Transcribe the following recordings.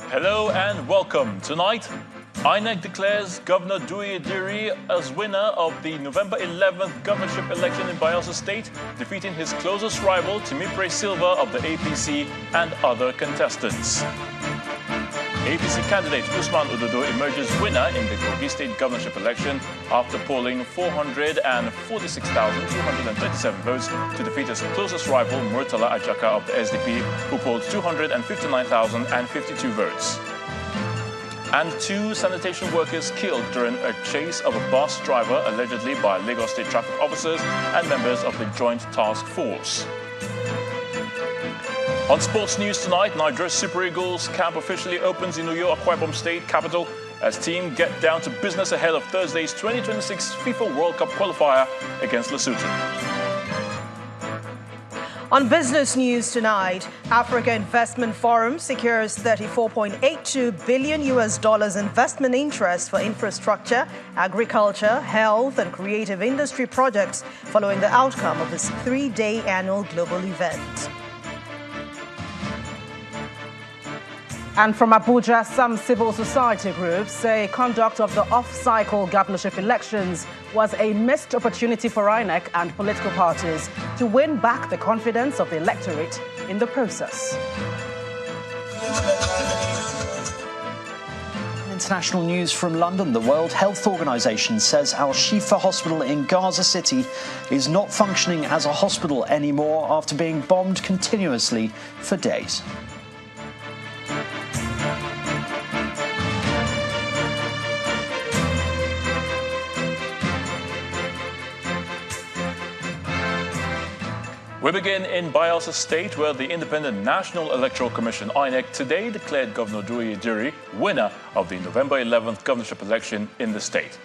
Hello and welcome. Tonight, INEC declares Governor Diri as winner of the November 11th governorship election in Bayelsa State, defeating his closest rival, Timipre Silva of the APC, and other contestants. APC candidate Usman Ododo emerges winner in the Kogi State governorship election after polling 446,237 votes to defeat his closest rival, Murtala Ajaka of the SDP, who polled 259,052 votes. And 2 sanitation workers killed during a chase of a bus driver, allegedly by Lagos State traffic officers and members of the Joint Task Force. On sports news tonight, Nigeria's Super Eagles camp officially opens in New York, Akwa Ibom State capital, as team get down to business ahead of Thursday's 2026 FIFA World Cup qualifier against Lesotho. On business news tonight, Africa Investment Forum secures $34.82 billion investment interest for infrastructure, agriculture, health, and creative industry projects following the outcome of this 3-day annual global event. And from Abuja, some civil society groups say conduct of the off-cycle governorship elections was a missed opportunity for INEC and political parties to win back the confidence of the electorate in the process. International news from London. The World Health Organization says Al-Shifa Hospital in Gaza City is not functioning as a hospital anymore after being bombed continuously for days. We begin in Bayelsa State, where the Independent National Electoral Commission, INEC, today declared Governor Diri winner of the November 11th governorship election in the state.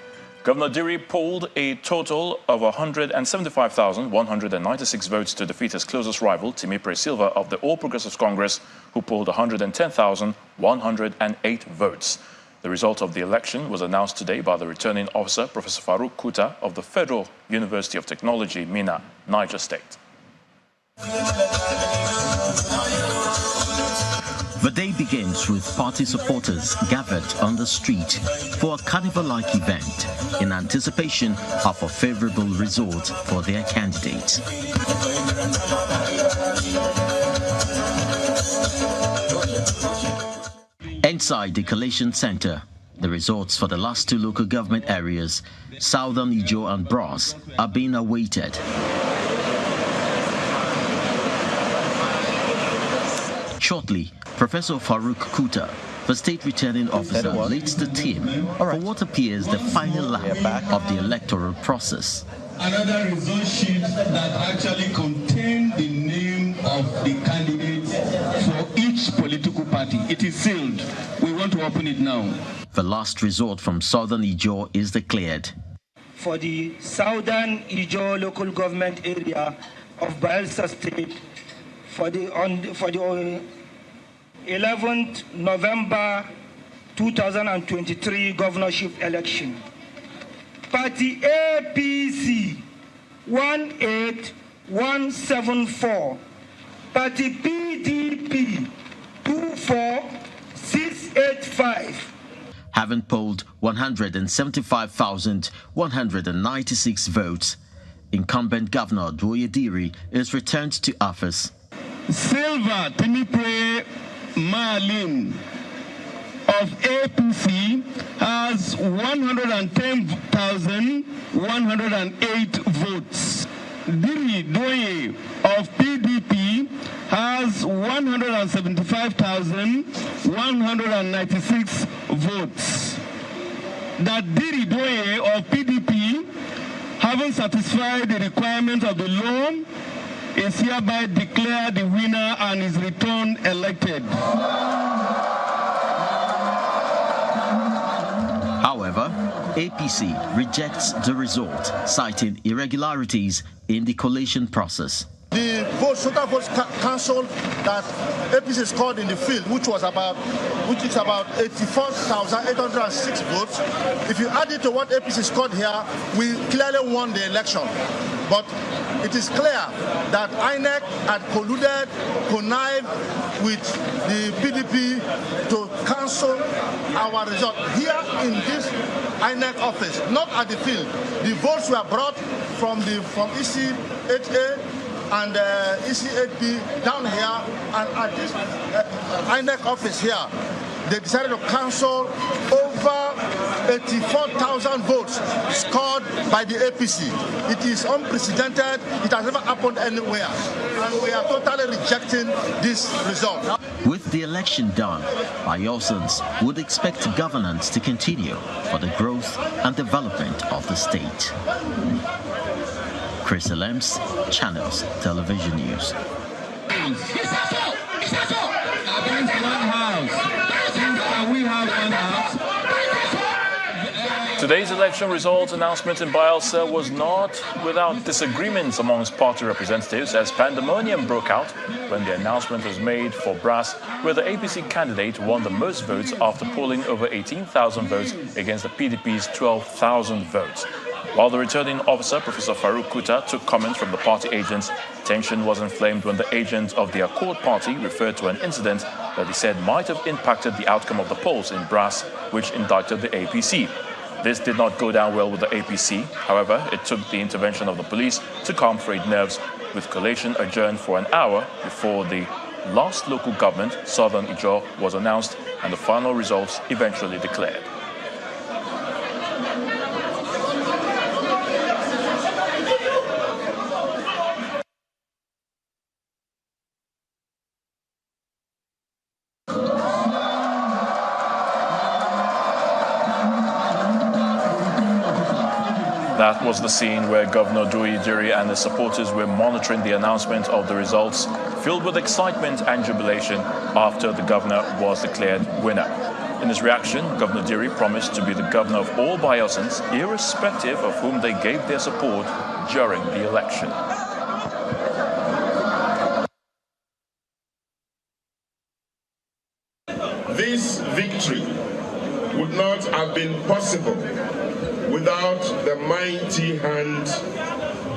Governor Diri polled a total of 175,196 votes to defeat his closest rival, Timipre Silva of the All Progressives Congress, who polled 110,108 votes. The result of the election was announced today by the returning officer, Professor Farouk Kuta of the Federal University of Technology, Minna, Niger State. The day begins with party supporters gathered on the street for a carnival-like event in anticipation of a favorable result for their candidate. Inside the Collation Center, the results for the last 2 local government areas, Southern Ijo and Bros, are being awaited. Shortly, Professor Farouk Kuta, the state returning officer, leads the team for what appears the final lap of the electoral process. Another result sheet that actually contains the name of the candidates for each political party. It is sealed. We want to open it now. The last result from Southern Ijo is declared. For the Southern Ijo local government area of Bayelsa State, for the 11th November 2023 governorship election. Party APC 18174. Party PDP 24685. Having polled 175,196 votes, incumbent Governor Diri is returned to office. Silva Timipre Malin of APC has 110,108 votes. Diri Doye of PDP has 175,196 votes. That Diri Doye of PDP, having satisfied the requirements of the law, is hereby declared the winner and is returned elected. However, APC rejects the result, citing irregularities in the collation process. The total votes cancelled that APC scored in the field, which is about 84,806 votes. If you add it to what APC scored here, we clearly won the election. But it is clear that INEC had colluded, connived with the PDP to also our result here in this INEC office, not at the field. The votes were brought from EC 8A and EC 8B down here, and at this INEC office here, they decided to cancel over 84,000 votes scored by the APC. It is unprecedented. It has never happened anywhere. And we are totally rejecting this result. With the election done, Bayelsans would expect governance to continue for the growth and development of the state. Chris Elems, Channels Television News. Today's election results announcement in Bayelsa was not without disagreements amongst party representatives, as pandemonium broke out when the announcement was made for Brass, where the APC candidate won the most votes after polling over 18,000 votes against the PDP's 12,000 votes. While the returning officer, Professor Farouk Kuta, took comments from the party agents, tension was inflamed when the agent of the Accord Party referred to an incident that he said might have impacted the outcome of the polls in Brass, which indicted the APC. This did not go down well with the APC. However, it took the intervention of the police to calm frayed nerves, with collation adjourned for an hour before the last local government, Southern Ijaw, was announced and the final results eventually declared. That was the scene where Governor Diri and his supporters were monitoring the announcement of the results, filled with excitement and jubilation after the governor was declared winner. In his reaction, Governor Diri promised to be the governor of all Bayelsans, irrespective of whom they gave their support during the election. This victory would not have been possible without the mighty hand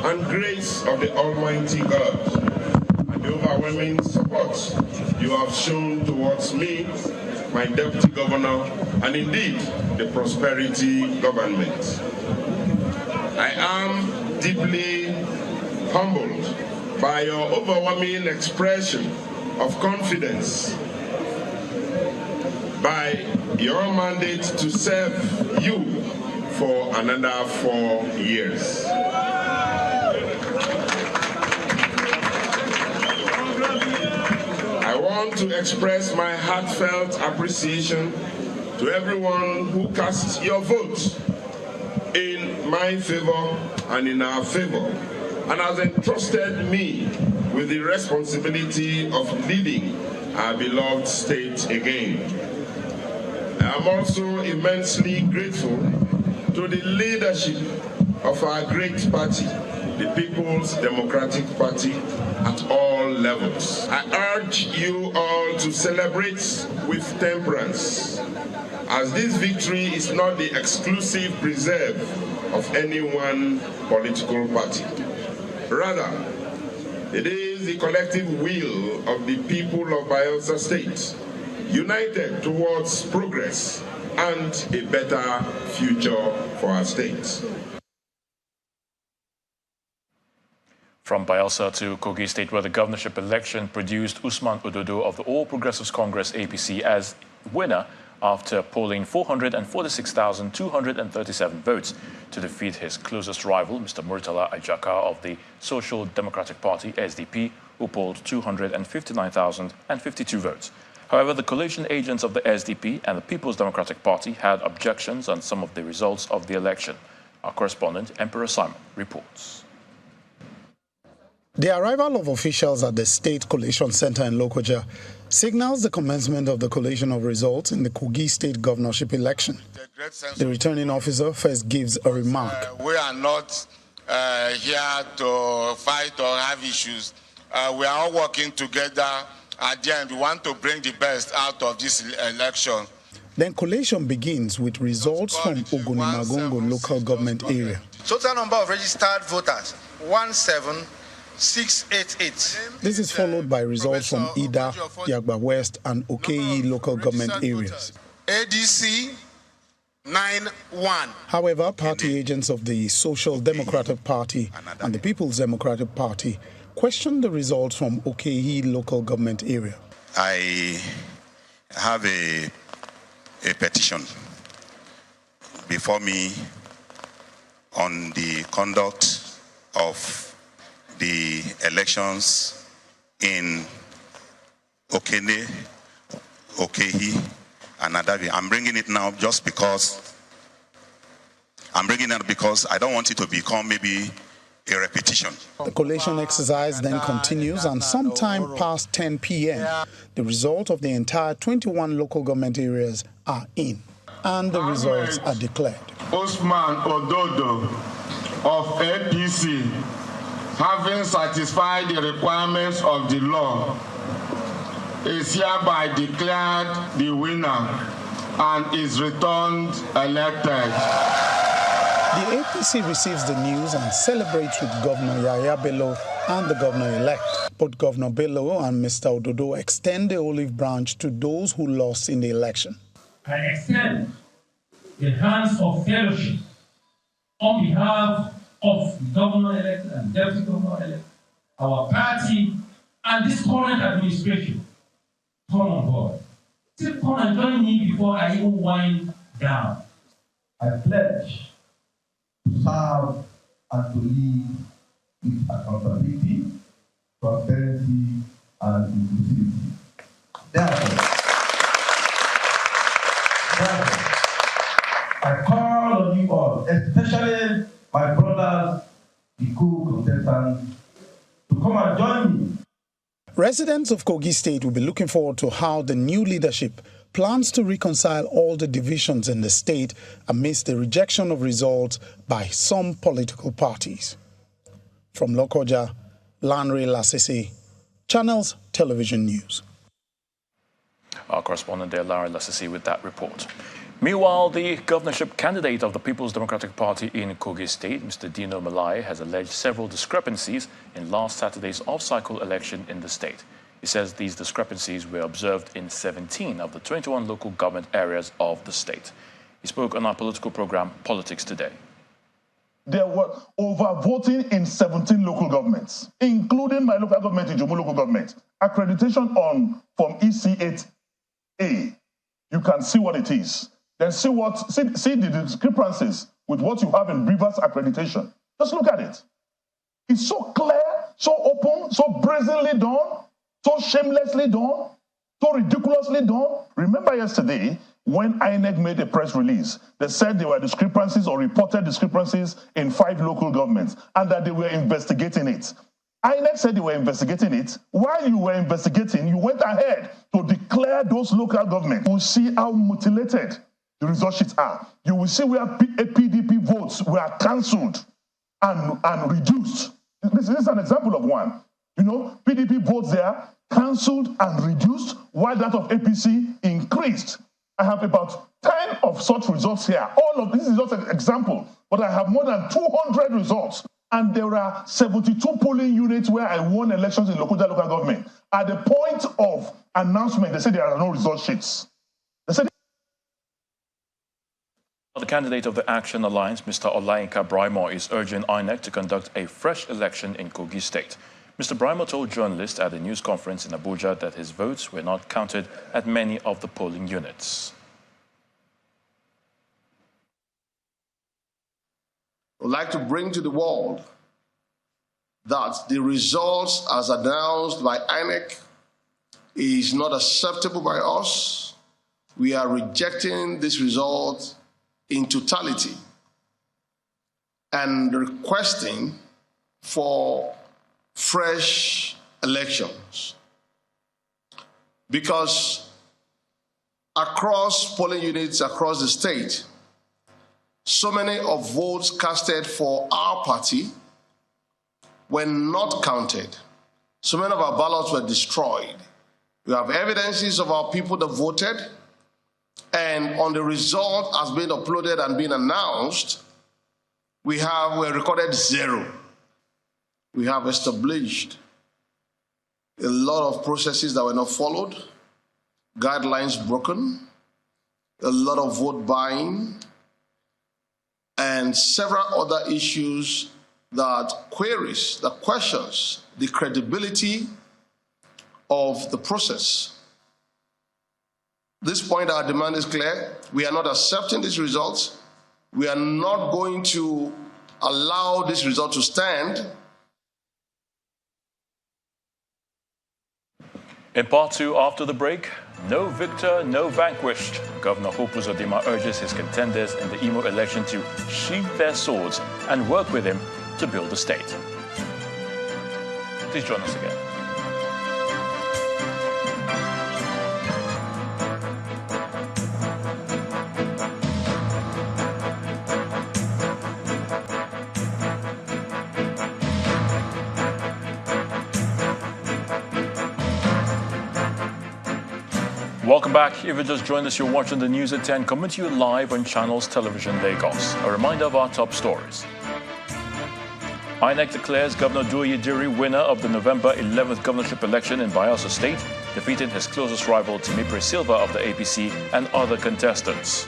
and grace of the Almighty God and the overwhelming support you have shown towards me, my deputy governor, and indeed the prosperity government. I am deeply humbled by your overwhelming expression of confidence, by your mandate to serve you for another 4 years. I want to express my heartfelt appreciation to everyone who cast your vote in my favor and in our favor, and has entrusted me with the responsibility of leading our beloved state again. I am also immensely grateful to the leadership of our great party, the People's Democratic Party, at all levels. I urge you all to celebrate with temperance, as this victory is not the exclusive preserve of any one political party. Rather, it is the collective will of the people of Bayelsa State, united towards progress and a better future for our state. From Bayelsa to Kogi State, where the governorship election produced Usman Ododo of the All Progressives Congress APC as winner after polling 446,237 votes to defeat his closest rival, Mr. Murtala Ajaka of the Social Democratic Party, SDP, who polled 259,052 votes. However, the coalition agents of the SDP and the People's Democratic Party had objections on some of the results of the election. Our correspondent, Emperor Simon, reports. The arrival of officials at the State Collation Center in Lokoja signals the commencement of the collation of results in the Kogi State governorship election. The returning officer first gives a remark. We are not here to fight or have issues. We are all working together. At the end, we want to bring the best out of this election. Then collation begins with results from Uzodinma local government area. Total number of registered voters, 17,688. This is followed by results from Ida, Yagba West and Okeyi local government areas. ADC 9-1. However, party agents of the Social Democratic Party and the People's Democratic Party questioned the results from Kogi local government area. I have a petition before me on the conduct of the elections in Kogi, and Adabi. I'm bringing it now just because I don't want it to become maybe a repetition. The collation exercise then continues, and sometime past 10 p.m., the result of the entire 21 local government areas are in, and the results are declared. Osman Ododo of APC, having satisfied the requirements of the law, is hereby declared the winner and is returned elected. The APC receives the news and celebrates with Governor Yahya Bello and the governor-elect. Both Governor Bello and Mr. Ododo extend the olive branch to those who lost in the election. I extend the hands of fellowship on behalf of the governor-elect and deputy governor-elect, our party, and this current administration. Come on board. Still come and join me before I even wind down. I pledge to serve and to lead with accountability, prosperity, and inclusivity. Therefore, I call on you all, especially my brothers, the co-contestants, to come and join me. Residents of Kogi State will be looking forward to how the new leadership plans to reconcile all the divisions in the state amidst the rejection of results by some political parties. From Lokoja, Lanre Lasisi, Channels Television News. Our correspondent there, Lanre Lasisi, with that report. Meanwhile, the governorship candidate of the People's Democratic Party in Kogi State, Mr. Dino Malai, has alleged several discrepancies in last Saturday's off-cycle election in the state. He says these discrepancies were observed in 17 of the 21 local government areas of the state. He spoke on our political program, Politics Today. There were overvoting in 17 local governments, including my local government, Ijomu local government. Accreditation from EC8A. You can see what it is. Then see the discrepancies with what you have in Rivers accreditation. Just look at it. It's so clear, so open, so brazenly done, so shamelessly done, so ridiculously done. Remember yesterday when INEC made a press release, they said there were discrepancies or reported discrepancies in 5 local governments and that they were investigating it. INEC said they were investigating it. While you were investigating, you went ahead to declare those local governments. You will see how mutilated the result sheets are. You will see where PDP votes were cancelled and reduced. This is an example of one. You know, PDP votes there cancelled and reduced, while that of APC increased. I have about 10 of such results here. All of this is just an example, but I have more than 200 results. And there are 72 polling units where I won elections in local government. At the point of announcement, they said there are no result sheets. They said the candidate of the Action Alliance, Mr. Olayinka Braimo, is urging INEC to conduct a fresh election in Kogi State. Mr. Braimo told journalists at a news conference in Abuja that his votes were not counted at many of the polling units. I would like to bring to the world that the results as announced by INEC is not acceptable by us. We are rejecting this result in totality and requesting for fresh elections, because across polling units across the state, so many of votes casted for our party were not counted. So many of our ballots were destroyed. We have evidences of our people that voted, and on the result has been uploaded and been announced, we recorded 0. We have established a lot of processes that were not followed, guidelines broken, a lot of vote buying, and several other issues that questions the credibility of the process. At this point, our demand is clear. We are not accepting these results. We are not going to allow this result to stand. In part two, after the break, no victor, no vanquished. Governor Hope Uzodinma urges his contenders in the Imo election to sheathe their swords and work with him to build the state. Please join us again. Welcome back. If you just joined us, you're watching the news at 10, coming to you live on Channels Television Lagos. A reminder of our top stories. INEC declares Governor Diri winner of the November 11th governorship election in Bayelsa State, defeating his closest rival Timipre Silva of the APC and other contestants.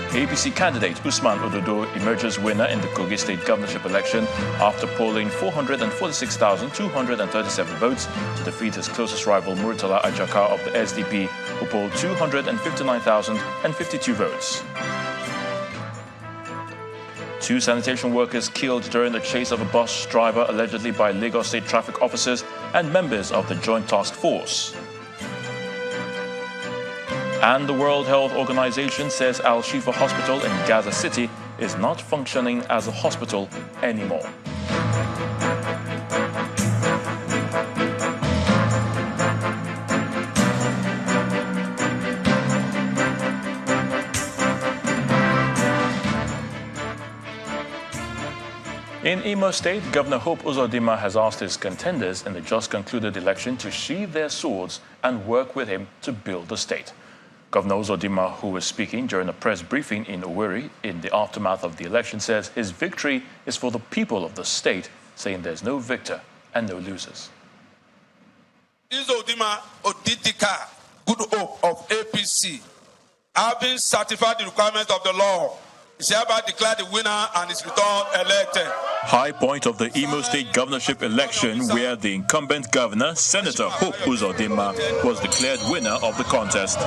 APC candidate Usman Ododo emerges winner in the Kogi State governorship election after polling 446,237 votes to defeat his closest rival Murtala Ajaka of the SDP, who polled 259,052 votes. 2 sanitation workers killed during the chase of a bus driver allegedly by Lagos State traffic officers and members of the Joint Task Force. And the World Health Organization says Al-Shifa Hospital in Gaza City is not functioning as a hospital anymore. In Imo State, Governor Hope Uzodinma has asked his contenders in the just concluded election to sheathe their swords and work with him to build the state. Governor Uzodinma, who was speaking during a press briefing in Owerri in the aftermath of the election, says his victory is for the people of the state, saying there's no victor and no losers. Uzodinma Odidika, Good Hope of APC, having certified the requirements of the law, is hereby declared the winner and is returned elected. High point of the Imo State governorship election, where the incumbent governor, Senator Hope Uzodinma, was declared winner of the contest.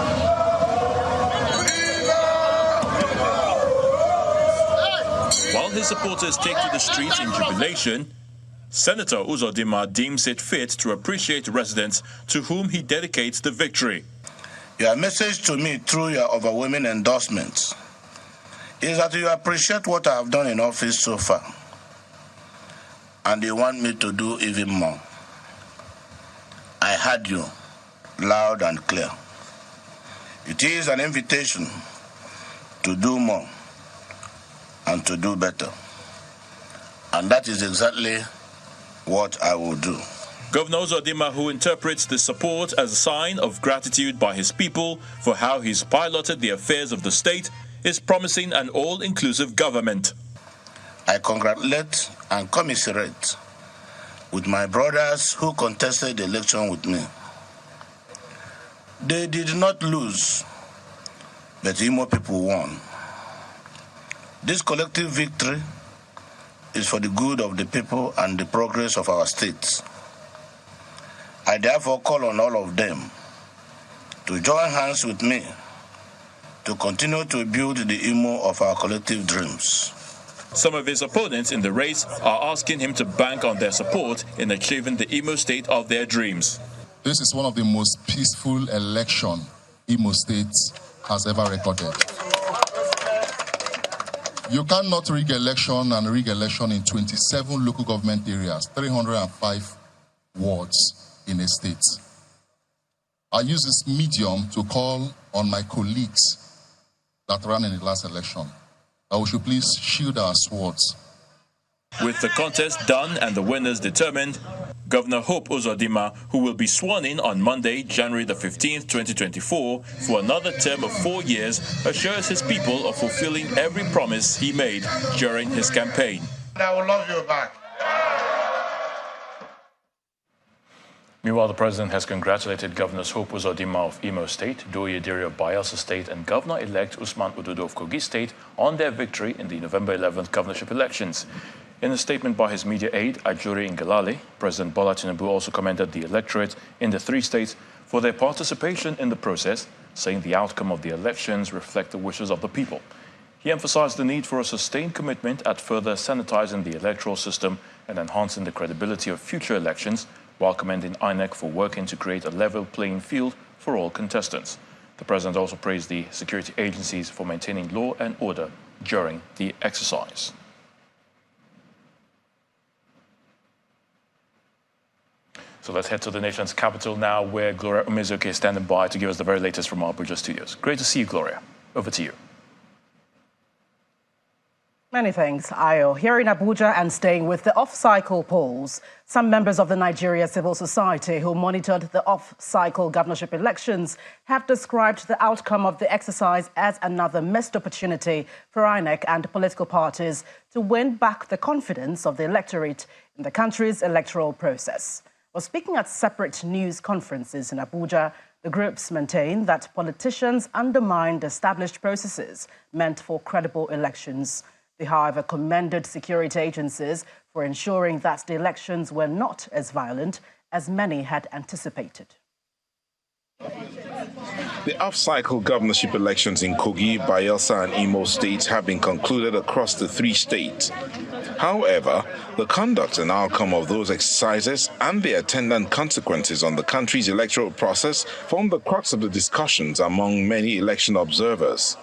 While his supporters take to the streets in jubilation, Senator Uzodinma deems it fit to appreciate residents to whom he dedicates the victory. Your message to me through your overwhelming endorsements is that you appreciate what I have done in office so far, and you want me to do even more. I heard you loud and clear. It is an invitation to do more and to do better. And that is exactly what I will do. Governor Uzodinma, who interprets the support as a sign of gratitude by his people for how he's piloted the affairs of the state, is promising an all-inclusive government. I congratulate and commiserate with my brothers who contested the election with me. They did not lose, but Imo people won. This collective victory is for the good of the people and the progress of our state. I therefore call on all of them to join hands with me to continue to build the Imo of our collective dreams. Some of his opponents in the race are asking him to bank on their support in achieving the Imo State of their dreams. This is one of the most peaceful elections Imo State has ever recorded. You cannot rig election and rig election in 27 local government areas, 305 wards in a state. I use this medium to call on my colleagues that ran in the last election that we should please shield our swords. With the contest done and the winners determined, Governor Hope Uzodinma, who will be sworn in on Monday, January the 15th, 2024, for another term of 4 years, assures his people of fulfilling every promise he made during his campaign. I will love you back. Meanwhile, the president has congratulated Governors Hope Uzodinma of Imo State, Diri of Bayelsa State, and Governor-elect Usman Ododo of Kogi State on their victory in the November 11th governorship elections. In a statement by his media aide, Ajuri Ngalale, President Bola Tinubu also commended the electorate in the three states for their participation in the process, saying the outcome of the elections reflect the wishes of the people. He emphasized the need for a sustained commitment at further sanitizing the electoral system and enhancing the credibility of future elections, while commending INEC for working to create a level playing field for all contestants. The president also praised the security agencies for maintaining law and order during the exercise. So let's head to the nation's capital now, where Gloria Umezuke is standing by to give us the very latest from our Abuja studios. Great to see you, Gloria. Over to you. Many thanks, Ayo. Here in Abuja and staying with the off-cycle polls, some members of the Nigeria civil society who monitored the off-cycle governorship elections have described the outcome of the exercise as another missed opportunity for INEC and political parties to win back the confidence of the electorate in the country's electoral process. While speaking at separate news conferences in Abuja, the groups maintain that politicians undermined established processes meant for credible elections. They, however, commended security agencies for ensuring that the elections were not as violent as many had anticipated. The off-cycle governorship elections in Kogi, Bayelsa and Imo states have been concluded across the three states. However, the conduct and outcome of those exercises and the attendant consequences on the country's electoral process form the crux of the discussions among many election observers.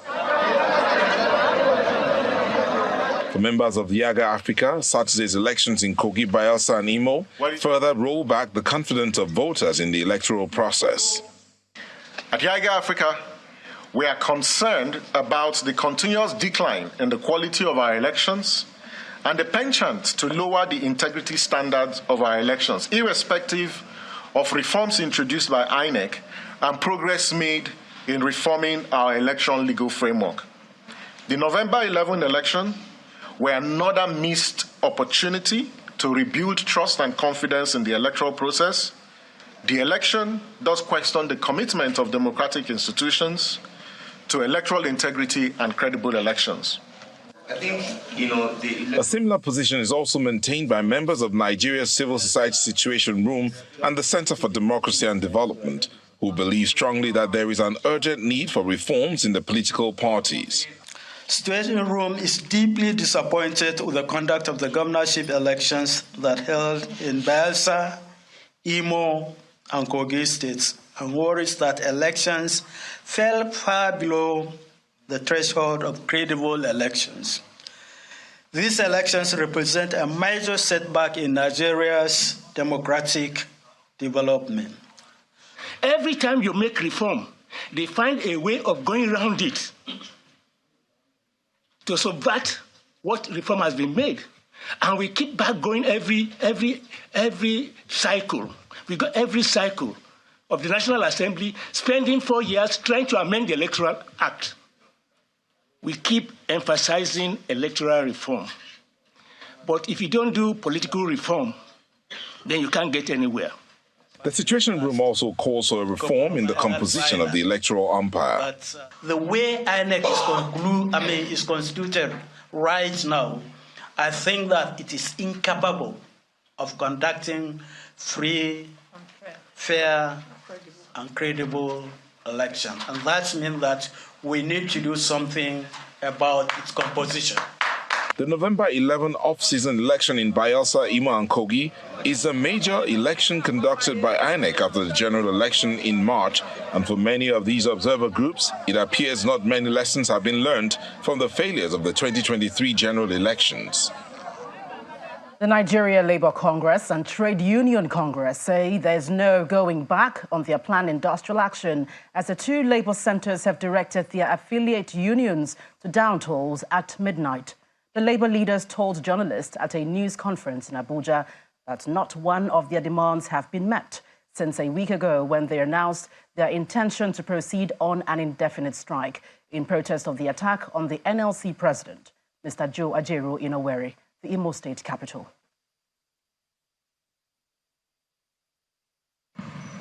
For members of Yaga Africa, Saturday's elections in Kogi, Bayelsa and Imo further roll back the confidence of voters in the electoral process. At Yaga Africa, we are concerned about the continuous decline in the quality of our elections and the penchant to lower the integrity standards of our elections, irrespective of reforms introduced by INEC and progress made in reforming our election legal framework. The November 11 election were another missed opportunity to rebuild trust and confidence in the electoral process. The election does question the commitment of democratic institutions to electoral integrity and credible elections. I think, a similar position is also maintained by members of Nigeria's Civil Society Situation Room and the Center for Democracy and Development, who believe strongly that there is an urgent need for reforms in the political parties. Situation Room is deeply disappointed with the conduct of the governorship elections that held in Bayelsa, Imo, and Kogi states, and worries that elections fell far below the threshold of credible elections. These elections represent a major setback in Nigeria's democratic development. Every time you make reform, they find a way of going around it to subvert what reform has been made. And we keep back going every cycle. We got every cycle of the National Assembly spending 4 years trying to amend the Electoral Act. We keep emphasizing electoral reform. But if you don't do political reform, then you can't get anywhere. The Situation Room also calls for a reform in the composition of the electoral umpire. But the way INEC is constituted right now, I think that it is incapable of conducting free, fair, and credible election. And that means that we need to do something about its composition. The November 11 off-season election in Bayelsa, Imo and Kogi is a major election conducted by INEC after the general election in March, and for many of these observer groups, it appears not many lessons have been learned from the failures of the 2023 general elections. The Nigeria Labour Congress and Trade Union Congress say there's no going back on their planned industrial action, as the two labour centres have directed their affiliate unions to down tools at midnight. The labour leaders told journalists at a news conference in Abuja that not one of their demands have been met since a week ago, when they announced their intention to proceed on an indefinite strike in protest of the attack on the NLC president, Mr. Joe Ajaero, in Owerri, the Imo State capital.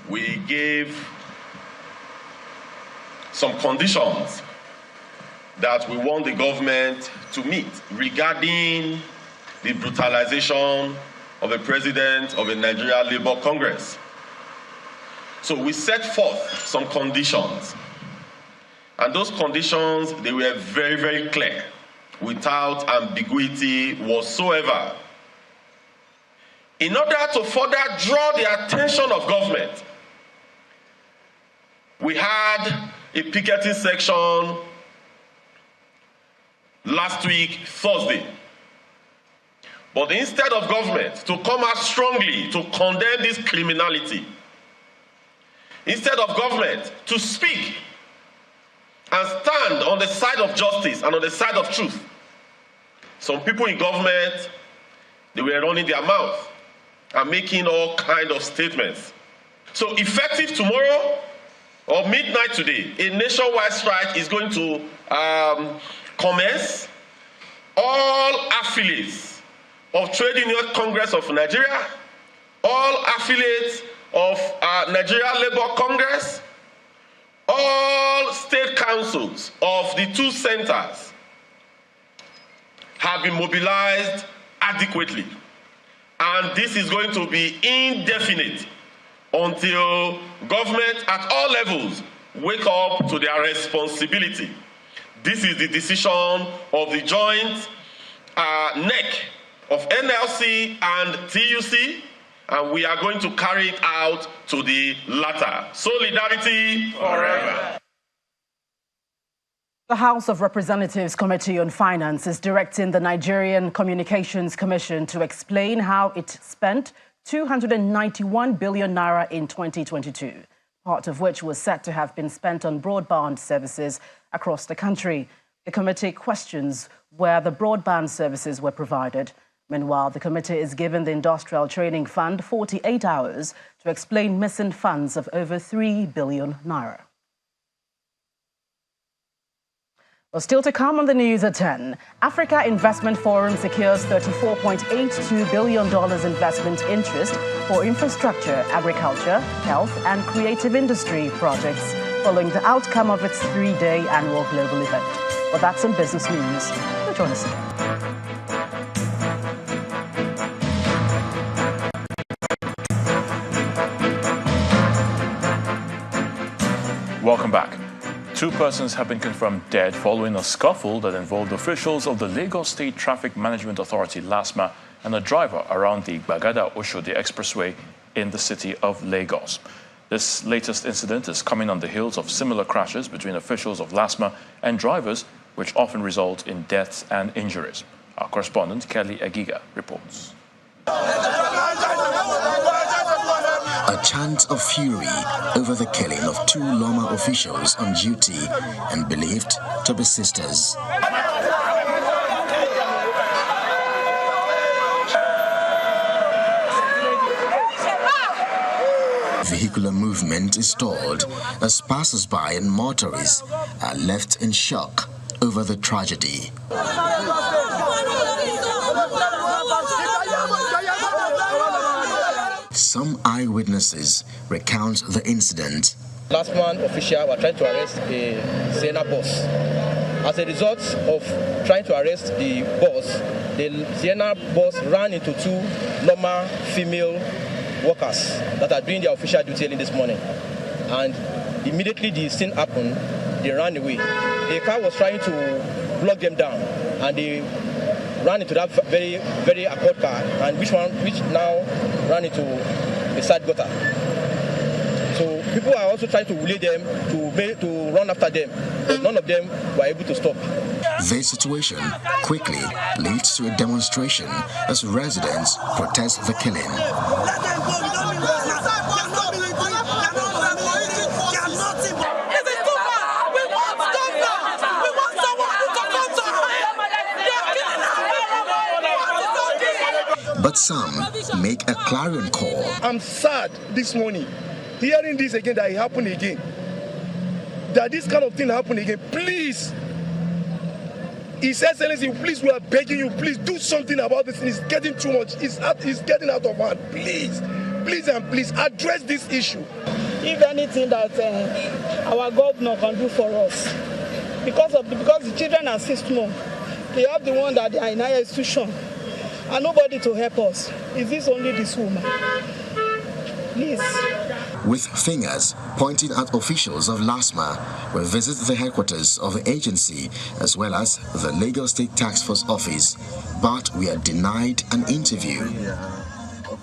we gave some conditions that we want the government to meet regarding the brutalization of the president of the Nigeria Labour Congress. So we set forth some conditions, and those conditions, they were very, very clear, without ambiguity whatsoever. In order to further draw the attention of government, we had a picketing section last week, Thursday. But instead of government to come out strongly to condemn this criminality, instead of government to speak and stand on the side of justice and on the side of truth, some people in government, they were running their mouth and making all kinds of statements. So effective tomorrow or midnight today, a nationwide strike is going to commence. All affiliates of Trade Union Congress of Nigeria, all affiliates of Nigeria Labour Congress, all state councils of the two centers have been mobilized adequately. And this is going to be indefinite until government at all levels wake up to their responsibility. This is the decision of the joint neck of NLC and TUC, and we are going to carry it out to the latter. Solidarity forever. The House of Representatives Committee on Finance is directing the Nigerian Communications Commission to explain how it spent 291 billion naira in 2022, part of which was said to have been spent on broadband services across the country. The committee questions where the broadband services were provided. Meanwhile, the committee is giving the Industrial Training Fund 48 hours to explain missing funds of over 3 billion naira. Well, still to come on the news at 10, Africa Investment Forum secures $34.82 billion investment interest for infrastructure, agriculture, health and creative industry projects following the outcome of its 3-day annual global event. But that's some business news. So join us again. Welcome back. 2 persons have been confirmed dead following a scuffle that involved officials of the Lagos State Traffic Management Authority, LASMA, and a driver around the Gbagada-Oshodi Expressway in the city of Lagos. This latest incident is coming on the heels of similar crashes between officials of LASMA and drivers, which often result in deaths and injuries. Our correspondent, Kelly Egiga, reports. A chant of fury over the killing of 2 Loma officials on duty and believed to be sisters. Vehicular movement is stalled as passers-by and motorists are left in shock over the tragedy. Some eyewitnesses recount the incident. Last month, officials were trying to arrest a Sienna bus. As a result of trying to arrest the bus, the Sienna bus ran into 2 normal female workers that are doing their official duty this morning. And immediately the scene happened, they ran away. A car was trying to block them down, and they ran into that very, very accord car, and which now ran into the side gutter. So people are also trying to relay them to run after them, but none of them were able to stop. The situation quickly leads to a demonstration as residents protest the killing. But some make a clarion call. I'm sad this morning, hearing this again, that it happened again. That this kind of thing happened again. Please, His Excellency, please, we are begging you, please do something about this. It's getting too much. It's getting out of hand. Please, please and please address this issue. If anything that our governor can do for us, because the children are 6 months, they have the one that they are in higher institution, and nobody to help us. Is this only this woman? Please. With fingers pointing at officials of LASMA, we visit the headquarters of the agency as well as the Lagos State Task Force office, but we are denied an interview.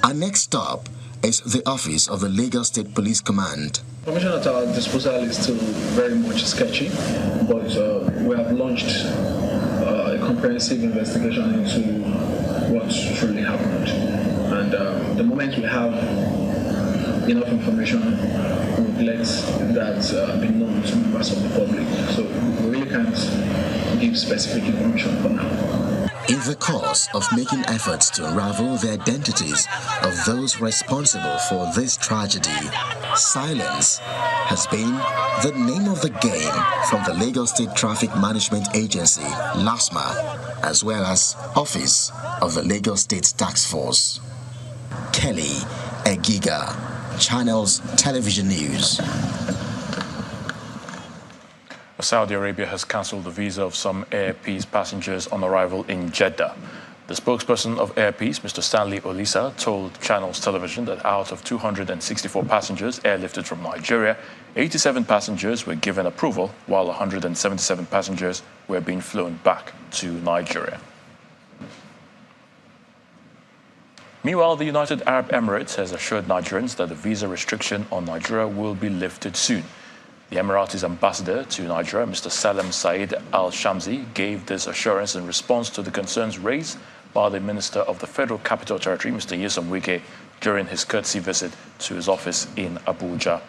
Our next stop is the office of the Lagos State Police Command. Information at our disposal is still very much sketchy, but we have launched a comprehensive investigation into what truly happened. And the moment we have enough information, we'll let that be known to members of the public. So we really can't give specific information for now. In the course of making efforts to unravel the identities of those responsible for this tragedy, silence has been the name of the game from the Lagos State Traffic Management Agency, LASMA, as well as Office of the Lagos State Task Force. Kelly Egiga, Channels Television News. Saudi Arabia has cancelled the visa of some Air Peace passengers on arrival in Jeddah. The spokesperson of Air Peace, Mr. Stanley Olisa, told Channels Television that out of 264 passengers airlifted from Nigeria, 87 passengers were given approval, while 177 passengers were being flown back to Nigeria. Meanwhile, the United Arab Emirates has assured Nigerians that the visa restriction on Nigeria will be lifted soon. The Emiratis ambassador to Nigeria, Mr. Salem Said Al-Shamsi, gave this assurance in response to the concerns raised by the Minister of the Federal Capital Territory, Mr. Nyesom Wike, during his courtesy visit to his office in Abuja.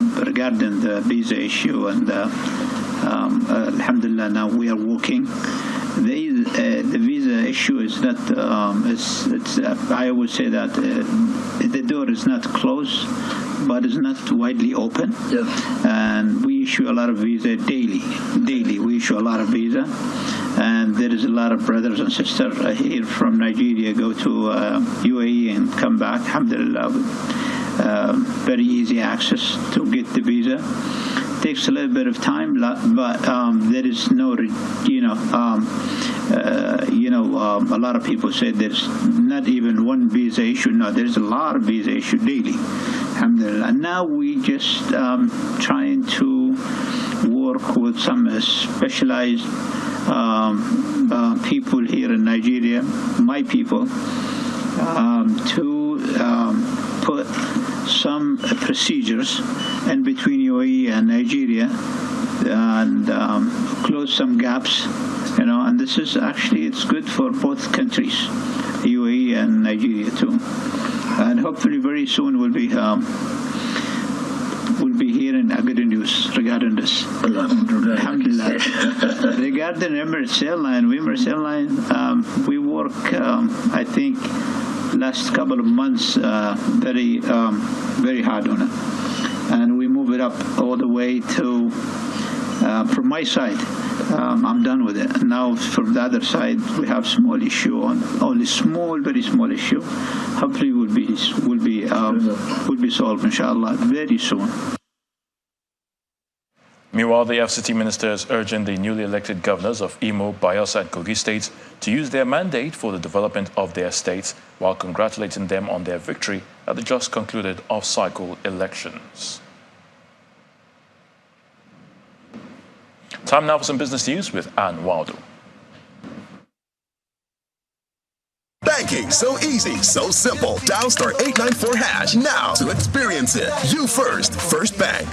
Regarding the visa issue, and alhamdulillah, now we are working. The visa issue is not, I would say that the door is not closed, but it's not widely open. Yes. And we issue a lot of visa daily. Daily, we issue a lot of visa. And there is a lot of brothers and sisters here from Nigeria go to UAE and come back, alhamdulillah. Very easy access to get the visa. Takes a little bit of time, but there is no, a lot of people say there's not even one visa issue. No, there's a lot of visa issue daily. Alhamdulillah. Now we just trying to work with some specialized people here in Nigeria, my people, to put some procedures in between UAE and Nigeria and close some gaps, and this is actually, it's good for both countries, UAE and Nigeria too. And hopefully very soon we'll be hearing good news regarding this. Alhamdulillah. Regarding Emirates Airline, we work, I think, last couple of months very hard on it, and we move it up all the way to from my side, I'm done with it. Now from the other side we have small issue, on only very small issue. Hopefully will be solved inshallah very soon. Meanwhile, the FCT minister is urging the newly elected governors of Imo, Bayelsa and Kogi states to use their mandate for the development of their states, while congratulating them on their victory at the just concluded off-cycle elections. Time now for some business news with Ann Waldo. Banking so easy, so simple. Dial *894# now to experience it. You first, First Bank.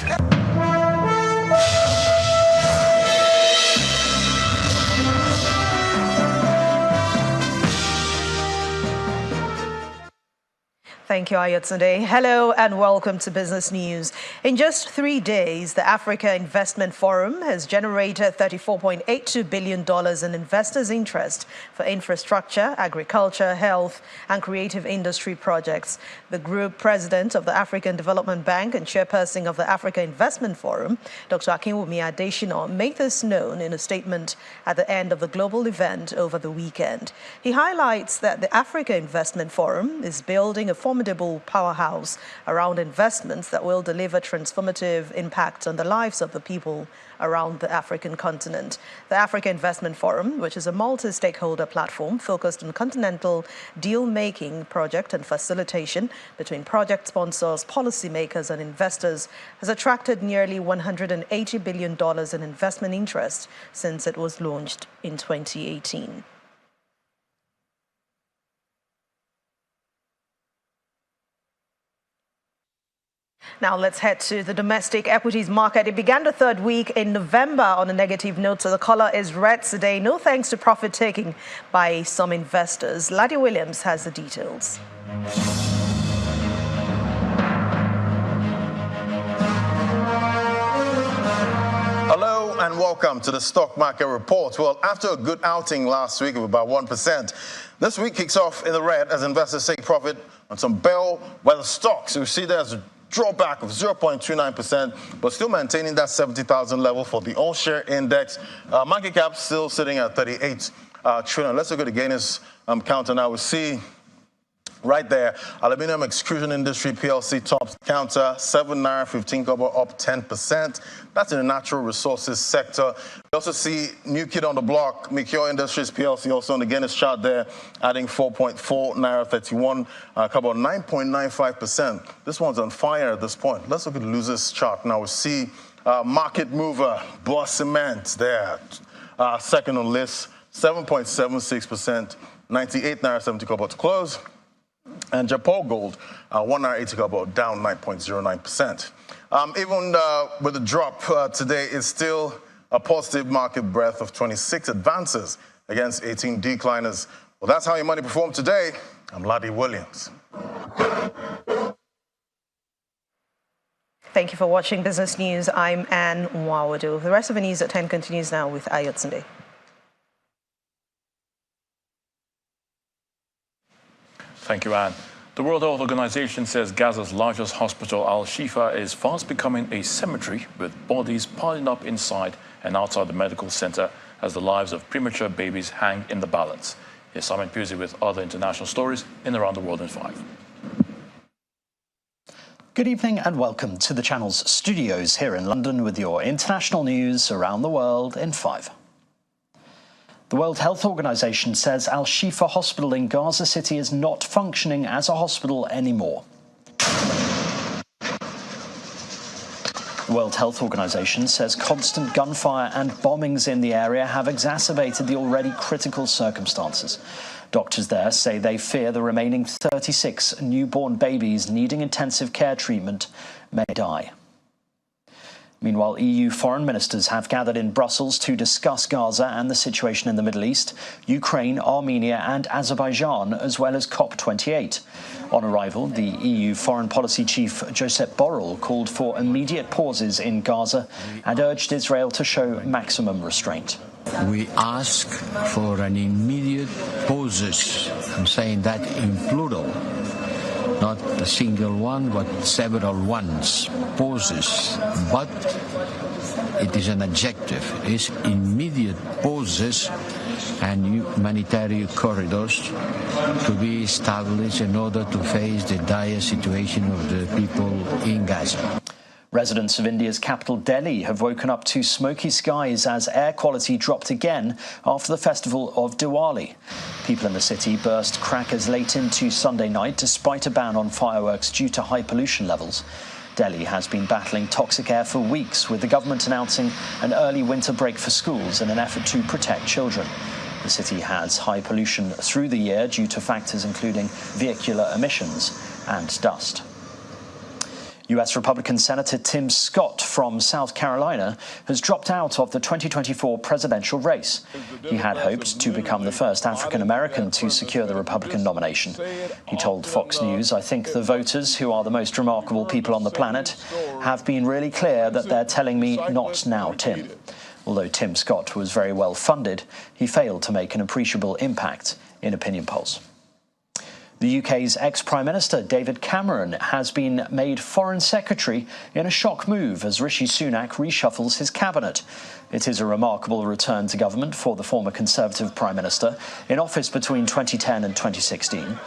Thank you, Ayotunde. Hello and welcome to Business News. In just 3 days, the Africa Investment Forum has generated $34.82 billion in investors' interest for infrastructure, agriculture, health, and creative industry projects. The group president of the African Development Bank and chairperson of the Africa Investment Forum, Dr. Akinwumi Adesina, made this known in a statement at the end of the global event over the weekend. He highlights that the Africa Investment Forum is building a formidable powerhouse around investments that will deliver transformative impact on the lives of the people around the African continent. The Africa Investment Forum, which is a multi-stakeholder platform focused on continental deal-making project and facilitation between project sponsors, policymakers and investors, has attracted nearly $180 billion in investment interest since it was launched in 2018. Now let's head to the domestic equities market. It began the third week in November on a negative note, so the color is red today. No thanks to profit taking by some investors. Laddie Williams has the details. Hello and welcome to the stock market report. Well, after a good outing last week of about 1%, this week kicks off in the red as investors take profit on some bellwether stocks. We see there's a drawback of 0.29%, but still maintaining that 70,000 level for the all-share index. Market cap still sitting at 38 trillion. Let's look at the gainers counter now. We see right there, Aluminium Extrusion Industry PLC tops counter, 7 naira 15 kobo, up 10%. That's in the natural resources sector. We also see new kid on the block, Mikio Industries PLC, also on the gainers chart there, adding 4.4 naira 31 kobo, 9.95%. This one's on fire at this point. Let's look at the losers chart now. We see market mover, Boss Cement there, second on list, 7.76%, 98 naira 70 kobo to close. And Japan Gold, 1 naira 80 kobo, down 9.09%. Even with the drop today, it's still a positive market breadth of 26 advances against 18 decliners. Well, that's how your money performed today. I'm Laddie Williams. Thank you for watching Business News. I'm Anne Nwawadu. The rest of the news at 10 continues now with Ayotunde. Thank you, Anne. The World Health Organization says Gaza's largest hospital, Al-Shifa, is fast becoming a cemetery with bodies piling up inside and outside the medical center as the lives of premature babies hang in the balance. Here's Simon Pusey with other international stories in Around the World in 5. Good evening and welcome to the channel's studios here in London with your international news around the world in 5. The World Health Organization says Al-Shifa Hospital in Gaza City is not functioning as a hospital anymore. The World Health Organization says constant gunfire and bombings in the area have exacerbated the already critical circumstances. Doctors there say they fear the remaining 36 newborn babies needing intensive care treatment may die. Meanwhile, EU foreign ministers have gathered in Brussels to discuss Gaza and the situation in the Middle East, Ukraine, Armenia and Azerbaijan, as well as COP28. On arrival, the EU Foreign Policy Chief Josep Borrell called for immediate pauses in Gaza and urged Israel to show maximum restraint. We ask for an immediate pauses. I'm saying that in plural. Not a single one, but several ones, pauses. But it is an adjective. It's immediate pauses and humanitarian corridors to be established in order to face the dire situation of the people in Gaza. Residents of India's capital Delhi have woken up to smoky skies as air quality dropped again after the festival of Diwali. People in the city burst crackers late into Sunday night despite a ban on fireworks due to high pollution levels. Delhi has been battling toxic air for weeks, with the government announcing an early winter break for schools in an effort to protect children. The city has high pollution through the year due to factors including vehicular emissions and dust. US Republican Senator Tim Scott from South Carolina has dropped out of the 2024 presidential race. He had hoped to become the first African American to secure the Republican nomination. He told Fox News, "I think the voters, who are the most remarkable people on the planet, have been really clear that they're telling me not now, Tim." Although Tim Scott was very well funded, he failed to make an appreciable impact in opinion polls. The UK's ex-Prime Minister David Cameron has been made Foreign Secretary in a shock move as Rishi Sunak reshuffles his cabinet. It is a remarkable return to government for the former Conservative Prime Minister, in office between 2010 and 2016.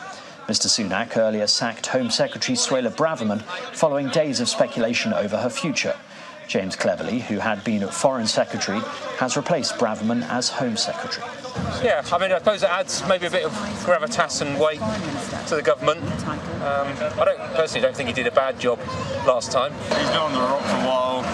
Mr Sunak earlier sacked Home Secretary Suella Braverman following days of speculation over her future. James Cleverly, who had been Foreign Secretary, has replaced Braverman as Home Secretary. Yeah, I mean, I suppose it adds maybe a bit of gravitas and weight to the government. I personally don't think he did a bad job last time. He's been on the rock for a while.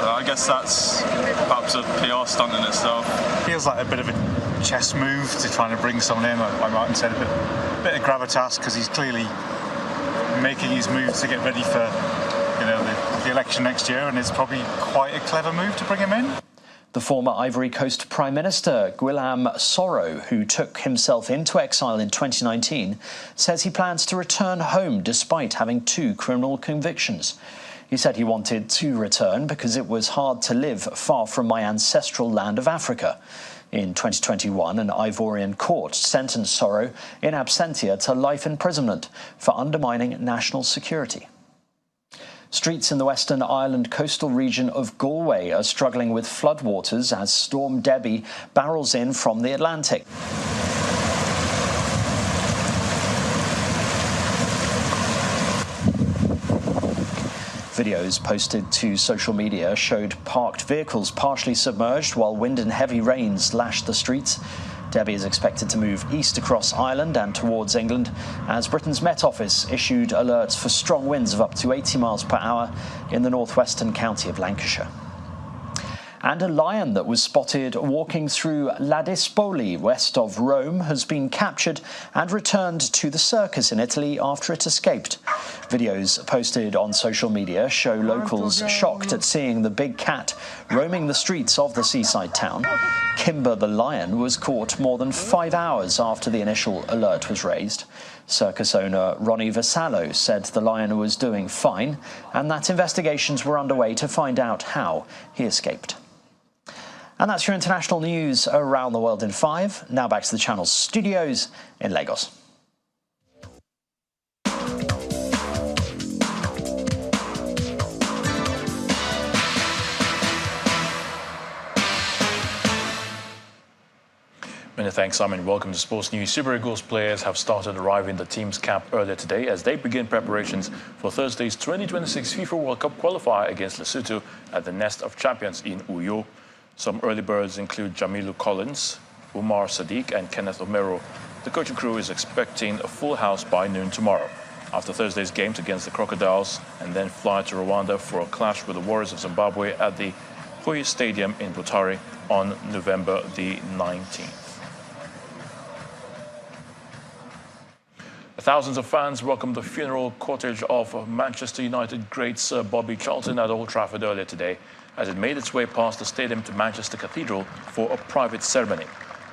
I guess that's perhaps a PR stunt in itself. Feels like a bit of a chess move to trying to bring someone in, like Martin said, a bit of gravitas, because he's clearly making his moves to get ready for the election next year, and it's probably quite a clever move to bring him in. The former Ivory Coast Prime Minister, Guillaume Soro, who took himself into exile in 2019, says he plans to return home despite having 2 criminal convictions. He said he wanted to return because it was hard to live far from my ancestral land of Africa. In 2021, an Ivorian court sentenced Soro in absentia to life imprisonment for undermining national security. Streets in the Western Ireland coastal region of Galway are struggling with floodwaters as Storm Debbie barrels in from the Atlantic. Videos posted to social media showed parked vehicles partially submerged while wind and heavy rains lashed the streets. Debbie is expected to move east across Ireland and towards England as Britain's Met Office issued alerts for strong winds of up to 80 miles per hour in the northwestern county of Lancashire. And a lion that was spotted walking through Ladispoli, west of Rome, has been captured and returned to the circus in Italy after it escaped. Videos posted on social media show locals shocked at seeing the big cat roaming the streets of the seaside town. Kimber the lion was caught more than 5 hours after the initial alert was raised. Circus owner Ronnie Vassallo said the lion was doing fine and that investigations were underway to find out how he escaped. And that's your international news around the world in 5. Now back to the channel's studios in Lagos. Many thanks, Simon. Welcome to Sports News. Super Eagles players have started arriving the team's camp earlier today as they begin preparations for Thursday's 2026 FIFA World Cup qualifier against Lesotho at the Nest of Champions in Uyo. Some early birds include Jamilu Collins, Umar Sadiq and Kenneth Omero. The coaching crew is expecting a full house by noon tomorrow. After Thursday's games against the Crocodiles, and then fly to Rwanda for a clash with the Warriors of Zimbabwe at the Huye Stadium in Butare on November the 19th. Thousands of fans welcomed the funeral cortege of Manchester United great Sir Bobby Charlton at Old Trafford earlier today as it made its way past the stadium to Manchester Cathedral for a private ceremony.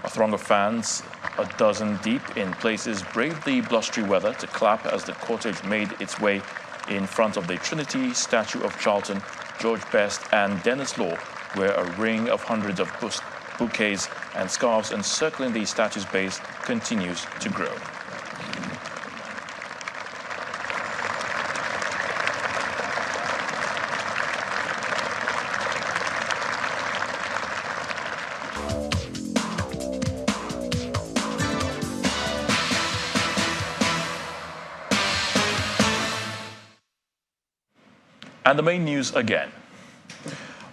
A throng of fans, a dozen deep in places, braved the blustery weather to clap as the cortege made its way in front of the Trinity statue of Charlton, George Best and Dennis Law, where a ring of hundreds of bouquets and scarves encircling the statue's base continues to grow. And the main news again.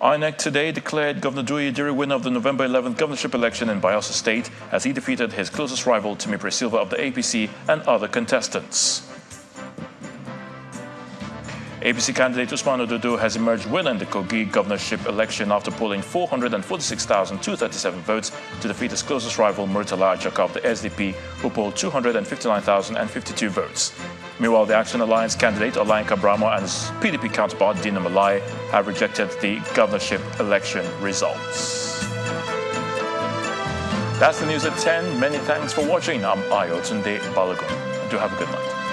INEC today declared Governor Diri winner of the November 11th governorship election in Bayelsa State as he defeated his closest rival, Timmy Silva of the APC, and other contestants. APC candidate Usman Ododo has emerged winner in the Kogi governorship election after polling 446,237 votes to defeat his closest rival Murtala Ajaka of the SDP, who polled 259,052 votes. Meanwhile, the Action Alliance candidate Olayinka Brahma and his PDP counterpart Dina Malai have rejected the governorship election results. That's the news at 10. Many thanks for watching. I'm Ayo Tunde Balogun. Do have a good night.